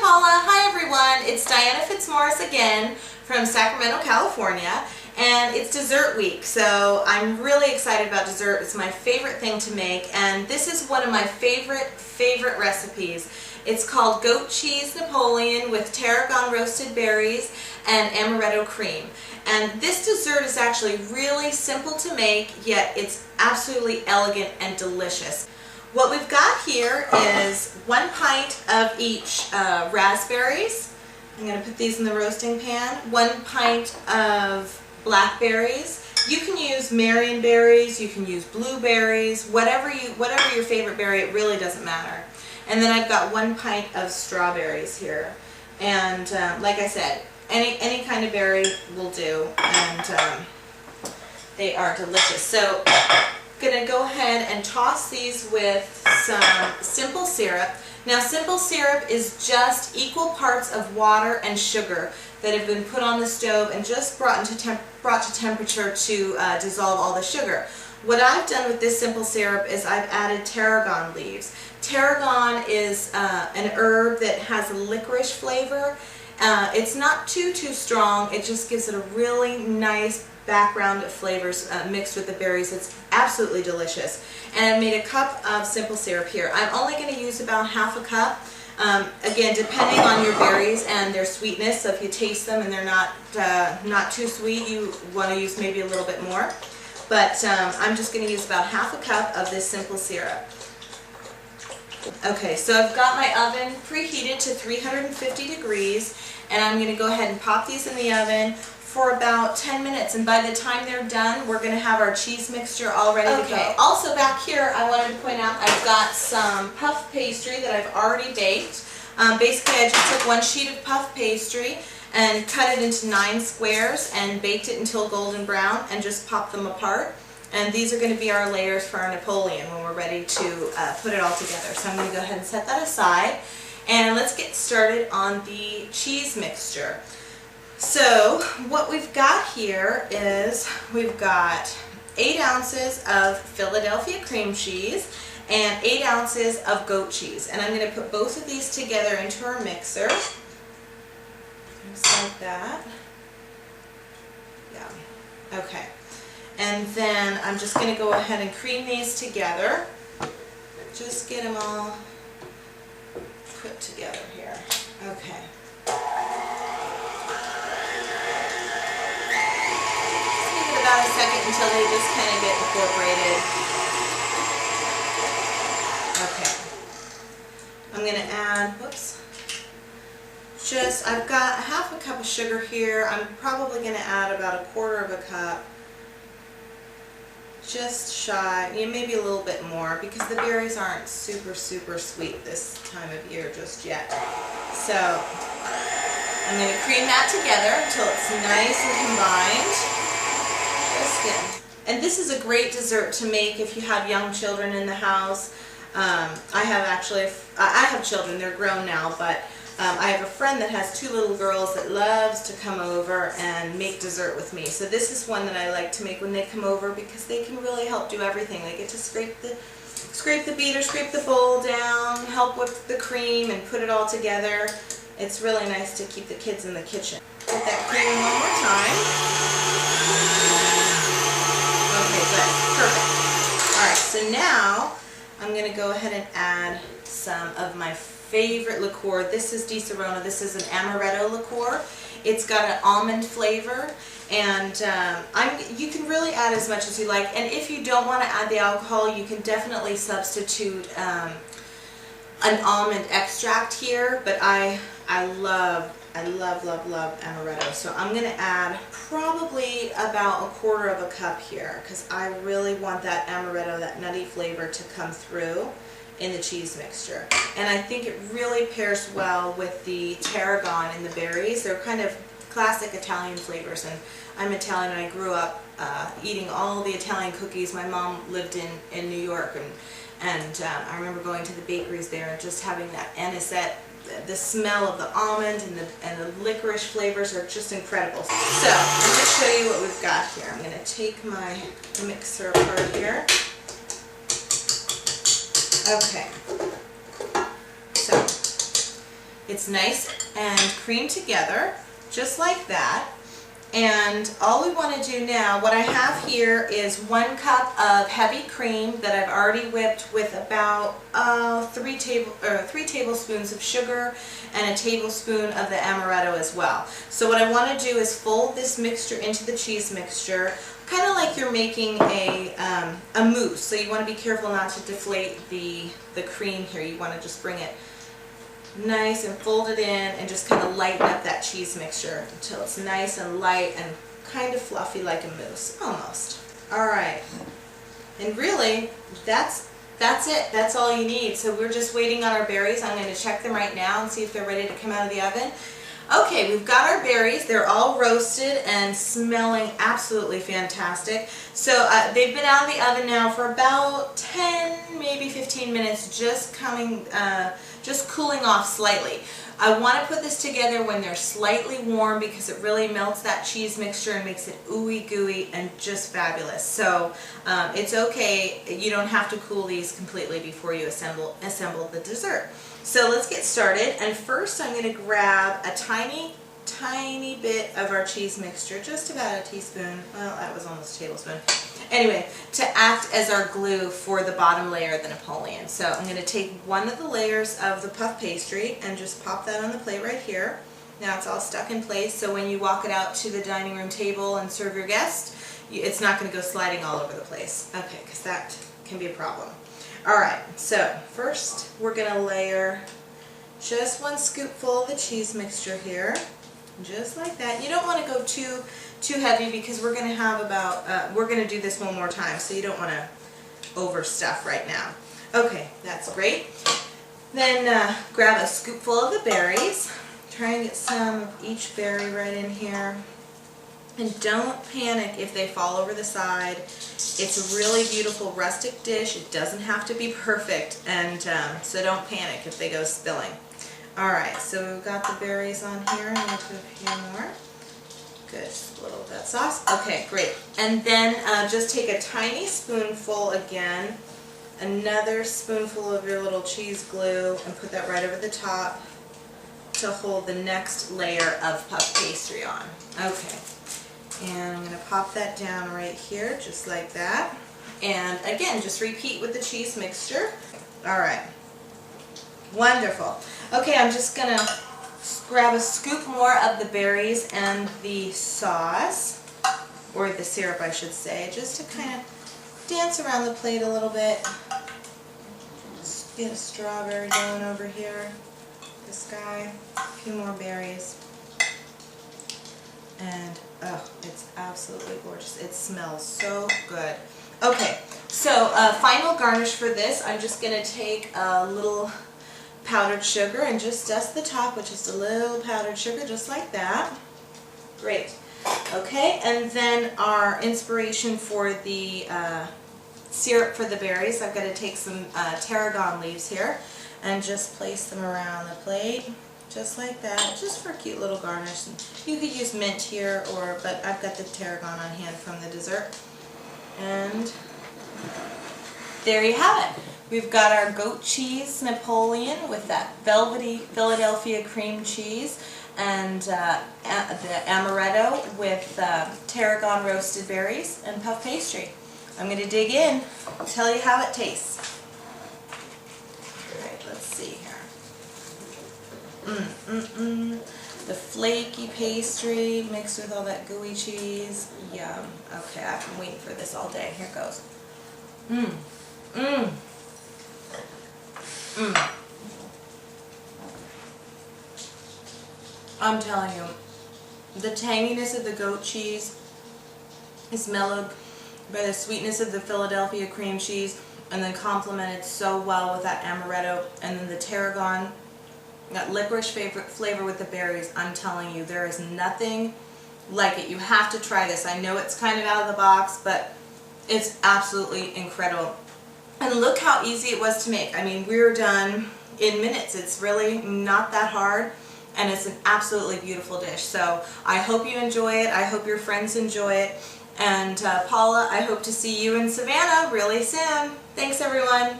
Paula. Hi everyone, it's Diana Fitzmorris again from Sacramento, California, and it's dessert week, so I'm really excited about dessert. It's my favorite thing to make, and this is one of my favorite recipes. It's called goat cheese Napoleon with tarragon roasted berries and amaretto cream. And this dessert is actually really simple to make, yet it's absolutely elegant and delicious. What we've got here is 1 pint of each raspberries. I'm going to put these in the roasting pan. 1 pint of blackberries. You can use Marion berries, you can use blueberries, whatever your favorite berry, it really doesn't matter. And then I've got 1 pint of strawberries here. And like I said, any kind of berry will do, and they are delicious. So I'm going to go ahead and toss these with some simple syrup. Now simple syrup is just equal parts of water and sugar that have been put on the stove and just brought to temperature to dissolve all the sugar. What I've done with this simple syrup is I've added tarragon leaves. Tarragon is an herb that has a licorice flavor. It's not too strong, it just gives it a really nice background of flavors mixed with the berries. It's absolutely delicious. And I've made a cup of simple syrup here. I'm only going to use about ½ a cup. Again, depending on your berries and their sweetness, so if you taste them and they're not too sweet, you want to use maybe a little bit more. But I'm just going to use about ½ a cup of this simple syrup. Okay, so I've got my oven preheated to 350 degrees, and I'm going to go ahead and pop these in the oven for about 10 minutes, and by the time they're done, we're going to have our cheese mixture all ready to go. Also back here, I wanted to point out I've got some puff pastry that I've already baked. Basically, I just took 1 sheet of puff pastry and cut it into 9 squares and baked it until golden brown and just popped them apart. And these are going to be our layers for our Napoleon when we're ready to put it all together. So I'm going to go ahead and set that aside, and let's get started on the cheese mixture. So what we've got here is we've got 8 ounces of Philadelphia cream cheese and 8 ounces of goat cheese. And I'm going to put both of these together into our mixer. Just like that. Yeah. Okay. And then I'm just going to go ahead and cream these together. Just get them all put together here. Okay. About a second until they just kind of get incorporated. Okay. I'm going to add, I've got ½ a cup of sugar here. I'm probably going to add about 1/4 cup. Just shy, maybe a little bit more, because the berries aren't super sweet this time of year just yet. So I'm going to cream that together until it's nice and combined. And this is a great dessert to make if you have young children in the house. I have children, they're grown now, but I have a friend that has 2 little girls that loves to come over and make dessert with me. So this is one that I like to make when they come over, because they can really help do everything. They get to scrape the beater, scrape the bowl down, help with the cream, and put it all together. It's really nice to keep the kids in the kitchen. Put that cream in one more time. Okay, good. Perfect. Alright, so now I'm going to go ahead and add some of my favorite liqueur. This is Di Serrano. This is an amaretto liqueur. It's got an almond flavor, and you can really add as much as you like. And if you don't want to add the alcohol, you can definitely substitute an almond extract here, but I love amaretto. So I'm going to add probably about 1/4 cup here, because I really want that amaretto, that nutty flavor, to come through in the cheese mixture. And I think it really pairs well with the tarragon and the berries. They're kind of classic Italian flavors, and I'm Italian and I grew up eating all the Italian cookies. My mom lived in New York, and I remember going to the bakeries there and just having that anisette. The smell of the almond and the licorice flavors are just incredible. So I'm going to show you what we've got here. I'm going to take my mixer apart here. Okay. So It's nice and creamed together, just like that. And all we want to do now, what I have here is 1 cup of heavy cream that I've already whipped with about 3 tablespoons of sugar and a tablespoon of the amaretto as well. So what I want to do is fold this mixture into the cheese mixture, kind of like you're making a mousse. So you want to be careful not to deflate the cream here. You want to just bring it nice and fold it in and just kind of lighten up that cheese mixture until it's nice and light and kind of fluffy like a mousse, almost. All right, and really that's it. That's all you need. So we're just waiting on our berries. I'm going to check them right now and see if they're ready to come out of the oven. Okay, we've got our berries. They're all roasted and smelling absolutely fantastic. So they've been out of the oven now for about 10, maybe 15 minutes, just cooling off slightly. I want to put this together when they're slightly warm because it really melts that cheese mixture and makes it ooey gooey and just fabulous. So it's okay. You don't have to cool these completely before you assemble the dessert. So let's get started, and first I'm going to grab a tiny bit of our cheese mixture, just about a teaspoon, well that was almost a tablespoon, anyway, to act as our glue for the bottom layer of the Napoleon. So I'm going to take one of the layers of the puff pastry and just pop that on the plate right here. Now it's all stuck in place, so when you walk it out to the dining room table and serve your guest, it's not going to go sliding all over the place. Okay, because that can be a problem. Alright, so first we're going to layer just 1 scoopful of the cheese mixture here, just like that. You don't want to go too heavy because we're going to have about, we're going to do this one more time, so you don't want to overstuff right now. Okay, that's great. Then grab a scoopful of the berries. Try and get some of each berry right in here. And don't panic if they fall over the side. It's a really beautiful rustic dish. It doesn't have to be perfect, and so don't panic if they go spilling. Alright, so we've got the berries on here. I'm going to put a few more. Good, just a little of that sauce. Okay, great. And then just take a tiny spoonful again, another spoonful of your little cheese glue, and put that right over the top to hold the next layer of puff pastry on. Okay. And I'm going to pop that down right here, just like that. And again, just repeat with the cheese mixture. Alright. Wonderful. Okay, I'm just going to grab a scoop more of the berries and the sauce, or the syrup I should say, just to kind of dance around the plate a little bit. Just get a strawberry going over here. This guy. A few more berries. And oh, it's absolutely gorgeous. It smells so good. Okay, so final garnish for this, I'm just going to take a little powdered sugar and just dust the top with just a little powdered sugar, just like that. Great. Okay, and then our inspiration for the syrup for the berries, I've got to take some tarragon leaves here and just place them around the plate. Just like that, just for a cute little garnish. You could use mint here, but I've got the tarragon on hand from the dessert. And there you have it. We've got our goat cheese Napoleon with that velvety Philadelphia cream cheese and the amaretto with tarragon roasted berries and puff pastry. I'm going to dig in and tell you how it tastes. Alright, let's see here. The flaky pastry mixed with all that gooey cheese. Yum. Okay, I've been waiting for this all day. Here goes. I'm telling you, the tanginess of the goat cheese is mellowed by the sweetness of the Philadelphia cream cheese, and then complemented so well with that amaretto, and then the tarragon. That licorice flavor with the berries. I'm telling you, there is nothing like it. You have to try this. I know it's kind of out of the box, but it's absolutely incredible. And look how easy it was to make. I mean, we were done in minutes. It's really not that hard, and it's an absolutely beautiful dish. So I hope you enjoy it. I hope your friends enjoy it. And Paula, I hope to see you in Savannah really soon. Thanks, everyone.